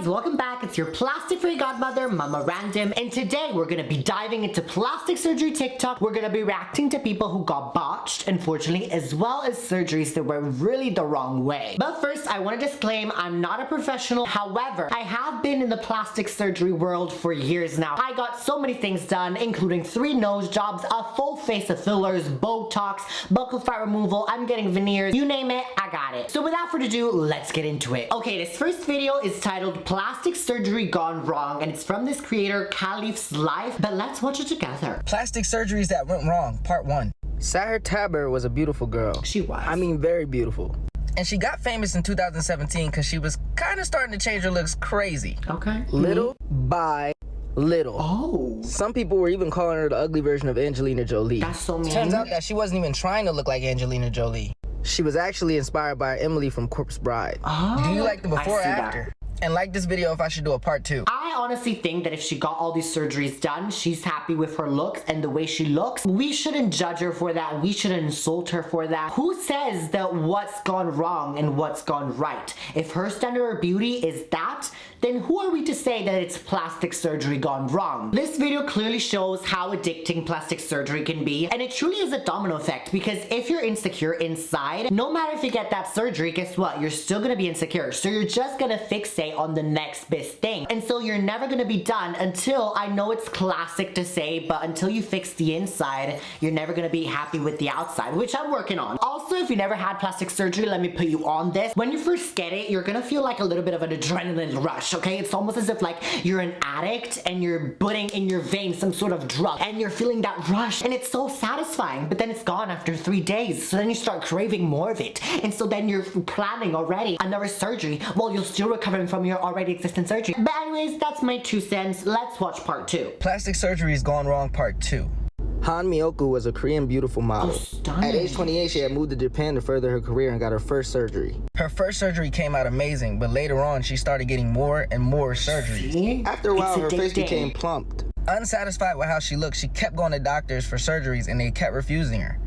guys, welcome back. It's your plastic-free godmother, Mama Random, and today we're gonna be diving into plastic surgery TikTok. We're gonna be reacting to people who got botched, unfortunately, as well as surgeries that were really the wrong way. But first, I want to disclaim I'm not a professional. However, I have been in the plastic surgery world for years now. I got so many things done, including 3 nose jobs, a full face of fillers, Botox, buccal fat removal, I'm getting veneers, you name it, I got it. So without further ado, let's get into it. Okay, this first video is titled Plastic Surgery Gone Wrong, and it's from this creator Khalif's life, but let's watch it together. Plastic surgeries that went wrong, part 1. Sahar Taber was a beautiful girl. She was. I mean, very beautiful. And she got famous in 2017 because she was kind of starting to change her looks crazy. Okay. Little by little. Oh. Some people were even calling her the ugly version of Angelina Jolie. That's so mean. Turns out that she wasn't even trying to look like Angelina Jolie. She was actually inspired by Emily from Corpse Bride. Oh, do you like the before or after? That. And like this video if I should do a part 2. I honestly think that if she got all these surgeries done, she's happy with her looks and the way she looks. We shouldn't judge her for that. We shouldn't insult her for that. Who says that what's gone wrong and what's gone right? If her standard of beauty is that, then who are we to say that it's plastic surgery gone wrong? This video clearly shows how addicting plastic surgery can be, and it truly is a domino effect, because if you're insecure inside, no matter if you get that surgery, guess what? You're still gonna be insecure. So you're just gonna fixate on the next best thing. And so you're never gonna be done until, I know it's classic to say, but until you fix the inside, you're never gonna be happy with the outside, which I'm working on. Also, if you never had plastic surgery, let me put you on this. When you first get it, you're gonna feel like a little bit of an adrenaline rush. Okay, it's almost as if like you're an addict and you're putting in your veins some sort of drug and you're feeling that rush, and it's so satisfying, but then it's gone after 3 days. So then you start craving more of it, and so then you're planning already another surgery while you're still recovering from your already existing surgery. But anyways, that's my 2 cents. Let's watch part 2. Plastic surgeries gone wrong, part 2. Han Myoku was a Korean beautiful model. Stunning. At age 28, she had moved to Japan to further her career and got her first surgery. Her first surgery came out amazing, but later on, she started getting more and more surgeries. See? After a while, her face addicting. became plumped. Unsatisfied with how she looked, she kept going to doctors for surgeries and they kept refusing her.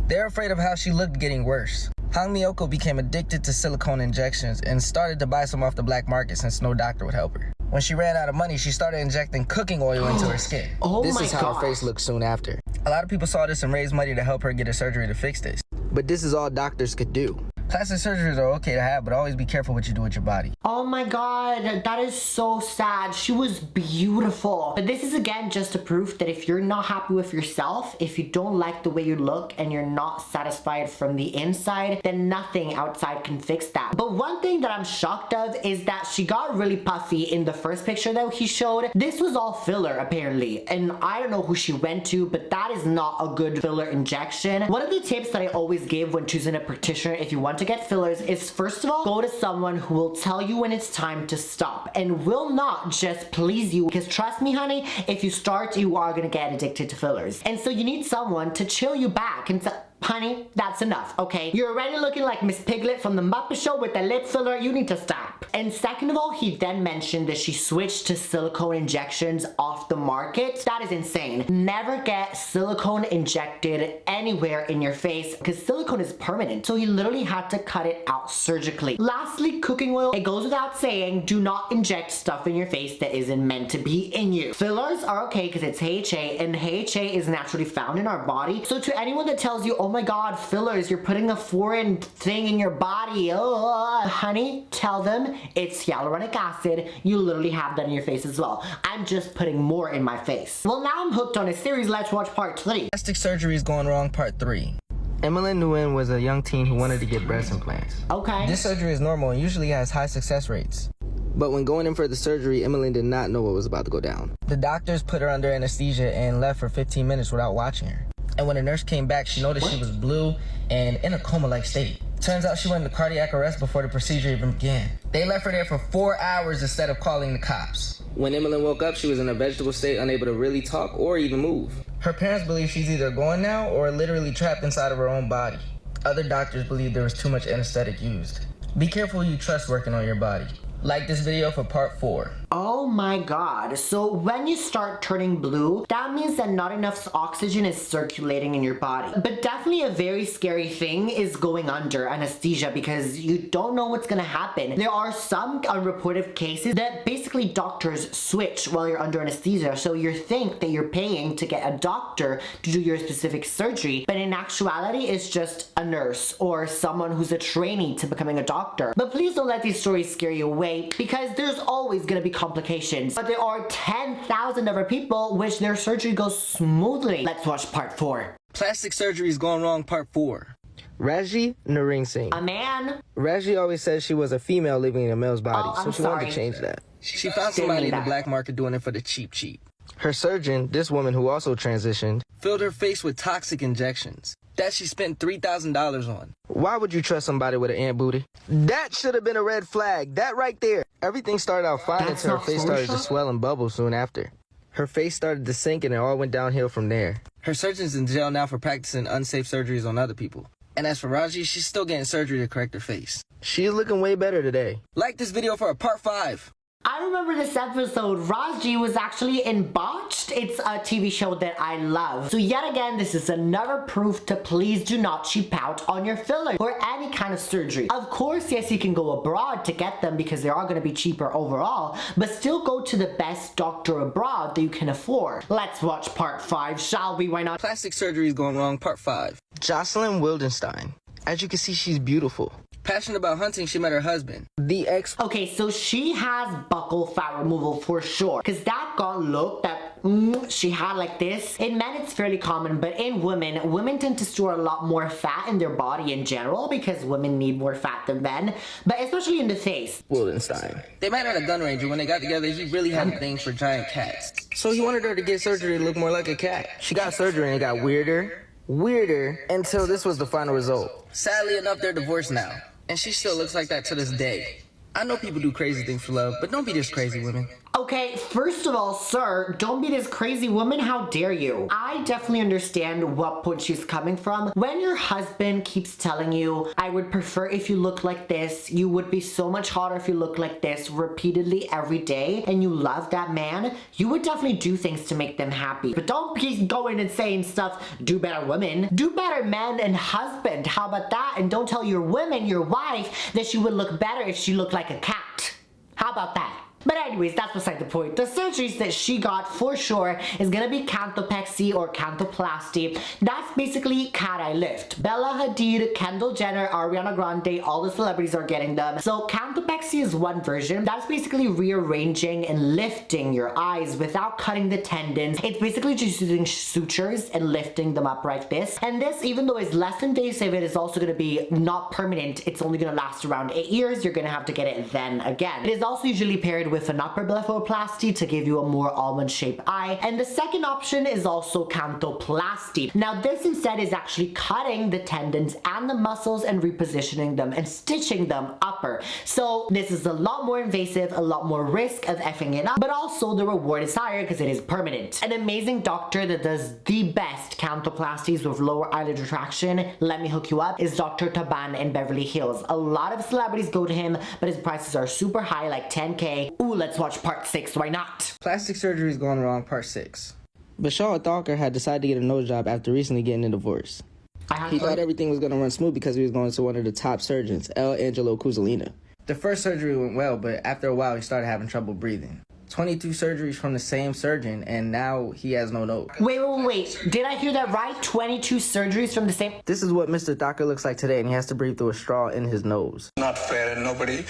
They're afraid of how she looked getting worse. Han Myoku became addicted to silicone injections and started to buy some off the black market since no doctor would help her. When she ran out of money, she started injecting cooking oil into her skin. Oh this my is how God. her face looked soon after. A lot of people saw this and raised money to help her get a surgery to fix this. But this is all doctors could do. Plastic surgeries are okay to have, but always be careful what you do with your body. Oh my God, that is so sad. She was beautiful. But this is again just a proof that if you're not happy with yourself, if you don't like the way you look and you're not satisfied from the inside, then nothing outside can fix that. But one thing that I'm shocked of is that she got really puffy in the first picture that he showed. This was all filler apparently, and I don't know who she went to, but that is not a good filler injection. One of the tips that I always give when choosing a practitioner if you want to get fillers is, first of all, go to someone who will tell you when it's time to stop and will not just please you, because trust me honey, if you start, you are gonna get addicted to fillers. And so you need someone to chill you back and to, honey, that's enough, okay? You're already looking like Miss Piglet from the Muppet Show with the lip filler, you need to stop. And second of all, he then mentioned that she switched to silicone injections off the market. That is insane. Never get silicone injected anywhere in your face, because silicone is permanent. So he literally had to cut it out surgically. Lastly, cooking oil. It goes without saying, do not inject stuff in your face that isn't meant to be in you. Fillers are okay because it's HA, and HA is naturally found in our body. So to anyone that tells you, oh my God, fillers, you're putting a foreign thing in your body, honey, tell them it's hyaluronic acid. You literally have that in your face as well. I'm just putting more in my face. Well, now I'm hooked on a series. Let's watch part 3. Plastic surgeries gone wrong, part 3. Emily Nguyen was a young teen who wanted to get breast implants. Okay. This surgery is normal and usually has high success rates. But when going in for the surgery, Emily did not know what was about to go down. The doctors put her under anesthesia and left for 15 minutes without watching her. And when the nurse came back, she noticed she was blue and in a coma-like state. Turns out she went into cardiac arrest before the procedure even began. They left her there for 4 hours instead of calling the cops. When Emily woke up, she was in a vegetable state, unable to really talk or even move. Her parents believe she's either gone now or literally trapped inside of her own body. Other doctors believe there was too much anesthetic used. Be careful who you trust working on your body. Like this video for part 4. Oh my god. So when you start turning blue, that means that not enough oxygen is circulating in your body. But definitely a very scary thing is going under anesthesia because you don't know what's gonna happen. There are some unreported cases that basically doctors switch while you're under anesthesia. So you think that you're paying to get a doctor to do your specific surgery, but in actuality it's just a nurse or someone who's a trainee to becoming a doctor. But please don't let these stories scare you away because there's always gonna be complications. But there are 10,000 other people which their surgery goes smoothly. Let's watch part 4. Plastic surgery is going wrong, part 4. Raji Nareen Singh. A man. Raji always says she was a female living in a male's body, Oh, so I'm she wanted sorry. to change that. She found somebody in the black market doing it for the cheap. Her surgeon, this woman who also transitioned, filled her face with toxic injections that she spent $3,000 on. Why would you trust somebody with an ant booty? That should have been a red flag. That right there. Everything started out fine That's until her not face started to Photoshop? swell and bubble soon after. Her face started to sink and it all went downhill from there. Her surgeon's in jail now for practicing unsafe surgeries on other people. And as for Raji, she's still getting surgery to correct her face. She's looking way better today. Like this video for a part 5. I remember this episode. Raji was actually in Botched. It's a TV show that I love. So yet again, this is another proof to please do not cheap out on your filler or any kind of surgery. Of course, yes, you can go abroad to get them because they are going to be cheaper overall, but still go to the best doctor abroad that you can afford. Let's watch part 5, shall we? Why not? Plastic surgery is going wrong, part 5. Jocelyn Wildenstein. As you can see, she's beautiful. Passionate about hunting, she met her husband, the ex. Okay, so she has buccal fat removal for sure. Because that look that she had like this. In men, it's fairly common, but in women tend to store a lot more fat in their body in general because women need more fat than men, but especially in the face. Wildenstein. They met at a gun range, and when they got together, he really had a thing for giant cats. So he wanted her to get surgery to look more like a cat. She got surgery and it got weirder, until this was the final result. Sadly enough, they're divorced now. And she still looks like that to this day. I know people do crazy things for love, but don't be this crazy, women. Okay, first of all, sir, don't be this crazy woman. How dare you? I definitely understand what point she's coming from. When your husband keeps telling you, I would prefer if you look like this, you would be so much hotter if you look like this repeatedly every day, and you love that man, you would definitely do things to make them happy. But don't keep going and saying stuff, do better women, do better men and husband. How about that? And don't tell your women, your wife, that she would look better if she looked like a cat. How about that? But anyways, that's beside the point. The surgeries that she got for sure is gonna be canthopexy or canthoplasty. That's basically cat eye lift. Bella Hadid, Kendall Jenner, Ariana Grande, all the celebrities are getting them. So canthopexy is one version. That's basically rearranging and lifting your eyes without cutting the tendons. It's basically just using sutures and lifting them up like this. And this, even though it's less invasive, it is also gonna be not permanent. It's only gonna last around 8 years. You're gonna have to get it then again. It is also usually paired with an upper blepharoplasty to give you a more almond shaped eye, and the second option is also canthoplasty. Now this instead is actually cutting the tendons and the muscles and repositioning them and stitching them upper. So this is a lot more invasive, a lot more risk of effing it up, but also the reward is higher because it is permanent. An amazing doctor that does the best canthoplasties with lower eyelid retraction, let me hook you up, is Dr. Taban in Beverly Hills. A lot of celebrities go to him, but his prices are super high, like 10K. Ooh, let's watch part 6, why not? Plastic surgery is going wrong, part 6. Bashar Thalker had decided to get a nose job after recently getting a divorce. He thought everything was going to run smooth because he was going to one of the top surgeons, L. Angelo Cuzzolina. The first surgery went well, but after a while he started having trouble breathing. 22 surgeries from the same surgeon, and now he has no nose. Wait. Did I hear that right? 22 surgeries from the same... This is what Mr. Thakur looks like today, and he has to breathe through a straw in his nose. Not fair, and nobody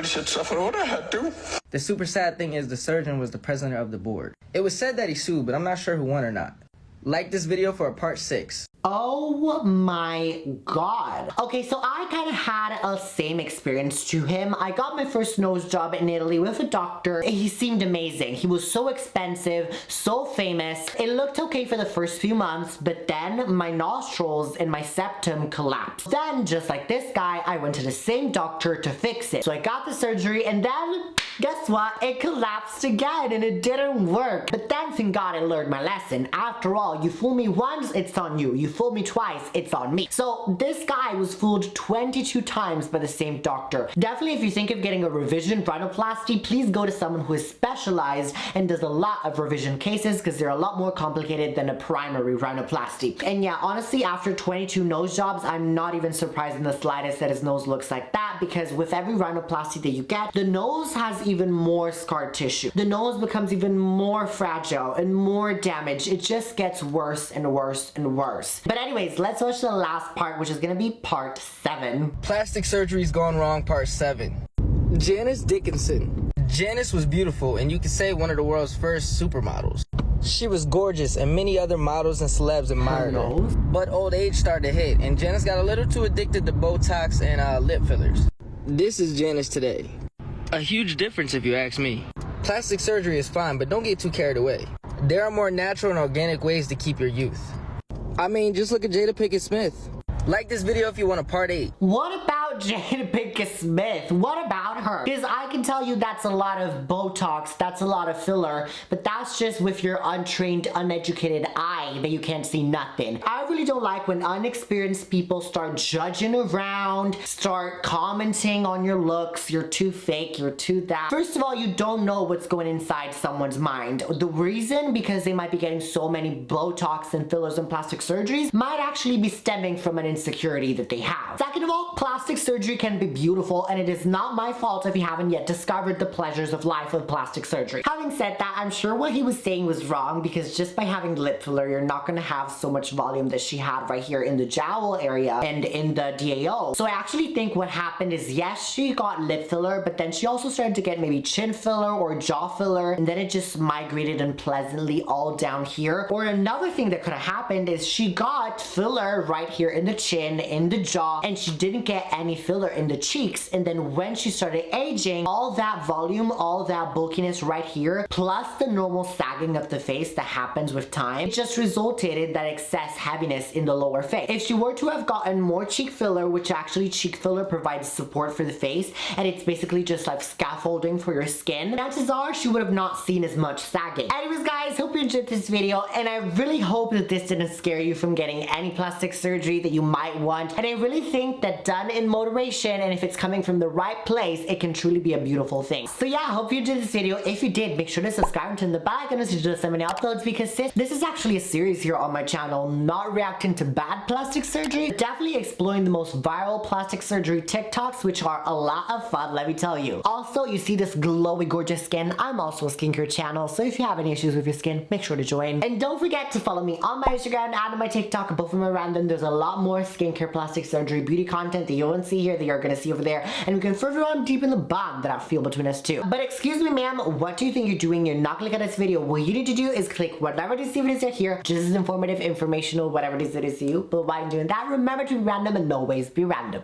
should suffer what I had to. The super sad thing is the surgeon was the president of the board. It was said that he sued, but I'm not sure who won or not. Like this video for a part 6. Oh my god. Okay, so I kind of had a same experience to him. I got my first nose job in Italy with a doctor. He seemed amazing. He was so expensive, so famous. It looked okay for the first few months, but then my nostrils and my septum collapsed. Then, just like this guy, I went to the same doctor to fix it. So I got the surgery, and then, guess what? It collapsed again, and it didn't work. But then, thank God I learned my lesson. After all, you fool me once, it's on you. You fooled me twice, it's on me. So this guy was fooled 22 times by the same doctor. Definitely, if you think of getting a revision rhinoplasty, please go to someone who is specialized and does a lot of revision cases, because they're a lot more complicated than a primary rhinoplasty. And yeah, honestly, after 22 nose jobs, I'm not even surprised in the slightest that his nose looks like that, because with every rhinoplasty that you get, the nose has even more scar tissue. The nose becomes even more fragile and more damaged. It just gets worse and worse and worse. But anyways, let's watch the last part, which is gonna be part 7. Plastic surgery's gone wrong, part 7. Janice Dickinson. Janice was beautiful, and you could say one of the world's first supermodels. She was gorgeous, and many other models and celebs admired her. But old age started to hit, and Janice got a little too addicted to Botox and lip fillers. This is Janice today. A huge difference if you ask me. Plastic surgery is fine, but don't get too carried away. There are more natural and organic ways to keep your youth. I mean, just look at Jada Pinkett Smith. Like this video if you want a part 8. What about Jada Pinkett Smith? What about her? Because I can tell you that's a lot of Botox, that's a lot of filler, but that's just with your untrained, uneducated eye that you can't see nothing. I really don't like when unexperienced people start judging around, start commenting on your looks, you're too fake, you're too that. First of all, you don't know what's going inside someone's mind. The reason, because they might be getting so many Botox and fillers and plastic surgeries, might actually be stemming from an insecurity that they have. Second of all, plastic surgery can be beautiful, and it is not my fault if you haven't yet discovered the pleasures of life with plastic surgery. Having said that, I'm sure what he was saying was wrong, because just by having lip filler, you're not going to have so much volume that she had right here in the jowl area and in the DAO. So I actually think what happened is, yes, she got lip filler, but then she also started to get maybe chin filler or jaw filler, and then it just migrated unpleasantly all down here. Or another thing that could have happened is she got filler right here in the chin, in the jaw, and she didn't get any filler in the cheeks. And then when she started aging, all that volume, all that bulkiness right here, plus the normal sagging of the face that happens with time, it just resulted in that excess heaviness in the lower face. If she were to have gotten more cheek filler, which actually cheek filler provides support for the face, and it's basically just like scaffolding for your skin, chances are she would have not seen as much sagging. Anyways guys, hope you enjoyed this video, and I really hope that this didn't scare you from getting any plastic surgery that you might want. And I really think that done in moderation, and if it's coming from the right place, it can truly be a beautiful thing. So yeah, I hope you enjoyed this video. If you did, make sure to subscribe and turn the bell icon so you don't miss any uploads, because this is actually a series here on my channel, not reacting to bad plastic surgery, but definitely exploring the most viral plastic surgery TikToks, which are a lot of fun, let me tell you. Also, you see this glowy, gorgeous skin, I'm also a skincare channel, so if you have any issues with your skin, make sure to join. And don't forget to follow me on my Instagram and on my TikTok, both of them are random. There's a lot more skincare, plastic surgery, beauty content that you won't see here that you're gonna see over there, and we can further on deep in the bond that I feel between us two. But excuse me ma'am, what do you think you're doing? You're not gonna look at this video. What you need to do is click whatever it is that is here, just as informative, informational, whatever it is that is to you. But while you're doing that, remember to be random and always be random.